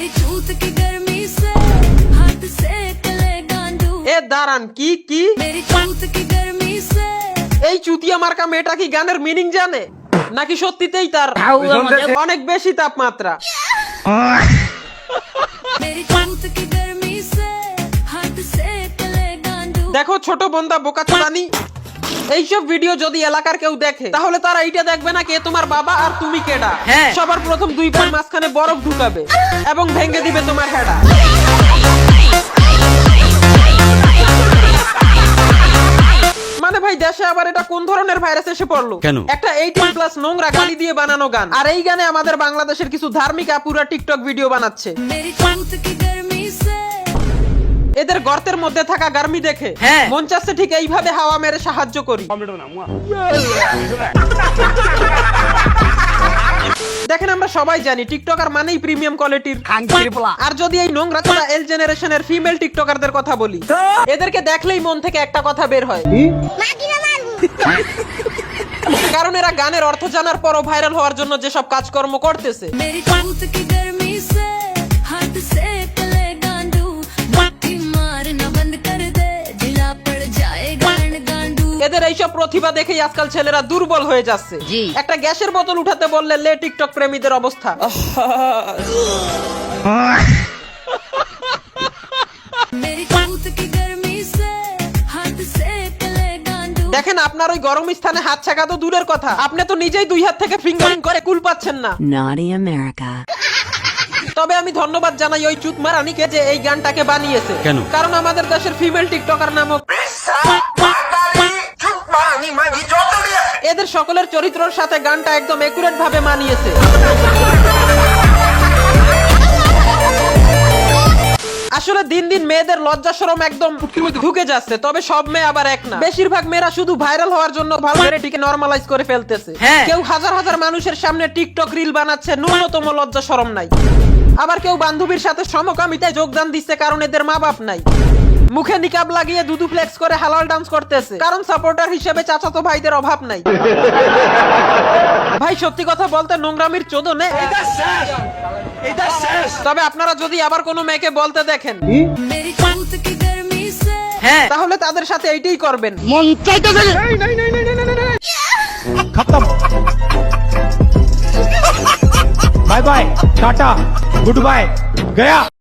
मेरी चूत की गर्मी से हाथ सेक ले गांडू এ দাঁড়ান, কি কি मेरी चूत की गर्मी से এই চুতিয়া মার্কা মেয়েটা কি গানের মিনিং জানে নাকি সত্যিতেই তার অনেক বেশি তাপমাত্রা? मेरी चूत की गर्मी से हाथ सेक ले गांडू দেখো ছোট বোনদা বোকা চোদানি, এইসব ভিডিও যদি এলাকার কেউ দেখে তাহলে তারা এইটা দেখবে না কে তোমার বাবা আর তুমি কেডা। সবার প্রথম দুই পায়ের মাঝখানে বরফ ঢুকাবে এবং ভেঙে দিবে তোমার হেডা। মানে ভাই দেশে আবার এটা কোন ধরনের ভাইরাস এসে পড়লো? একটা 18+ নোংরা গালি দিয়ে বানানো গান, আর এই গানে আমাদের বাংলাদেশের কিছু ধার্মিক আপুরা টিকটক ভিডিও বানাচ্ছে। मेरी चूत की गर्मी से এদের গর্তের মধ্যে থাকা গার্মি দেখে মন চাচ্ছে ঠিক এইভাবে হাওয়া মেরে সাহায্য করি। দেখেন আমরা সবাই জানি টিকটকার মানেই প্রিমিয়াম কোয়ালিটির, আর যদি এই নোংরা চোরা এল জেনারেশনের ফিমেল টিকটকারদের কথা বলি, এদেরকে দেখলেই মন থেকে একটা কথা বের হয়, কারণ এরা গানের অর্থ জানার পরও ভাইরাল হওয়ার জন্য যেসব কাজকর্ম করতেছে। मेरी चूत की गर्मी से हाथ सेक ले गांडू मट्टी मारना बंद कर दे ढीला पड़ जाएगा गांडू এদের এইসব প্রতিভা দেখেই আজকাল ছেলেরা দুর্বল হয়ে যাচ্ছে। একটা গ্যাসের বোতল উঠাতে বললে লে টিকটক প্রেমীদের অবস্থা। मेरी चूत की गर्मी से हाथ सेक ले गांडू দেখেন আপনার ওই গরম স্থানে হাত ছাকা তো দূরের কথা, আপনি তো নিজেই দুই হাত থেকে ফিঙ্গারিং করে কুল পাচ্ছেন না। Naughty America. তবে আমি ধন্যবাদ জানাই ওই চুতমা রানীকে যে এই গানটাকে বানিয়েছে, কারণ আমাদের দেশের ফিমেল টিকটকার নামক এদের সকলের চরিত্রের সাথে গানটা একদম একুরেট ভাবে মানিয়েছে। আসলে দিন দিন মেয়েদের লজ্জা শরম একদম ঢুকে যাচ্ছে, তবে সব মেয়ে আবার এক না। বেশিরভাগ মেয়েরা শুধু ভাইরাল হওয়ার জন্য ভাইরালিটিকে নরমালাইজ করে ফেলতেছে। কেউ হাজার হাজার মানুষের সামনে টিকটক রিল বানাচ্ছে, ন্যূনতম লজ্জা শরম নাই। আবার কেউ বান্ধবীর সাথে সমকামিতায় যোগদান দিচ্ছে কারণ এদের মা বাপ নাই। মুখে নিকাব লাগিয়ে দুদু ফ্লেক্স করে হালাল ডান্স করতেছে কারণ সাপোর্টার হিসেবে চাচাতো ভাইদের অভাব নাই। ভাই সত্যি কথা বলতে নোংরামির চোদনে তবে আপনারা যদি আবার কোনো মেয়েকে বলতে দেখেন मेरी चूत की गर्मी से তাহলে তাদের সাথে এইটাই করবেন। खत्म bye bye tata goodbye गया।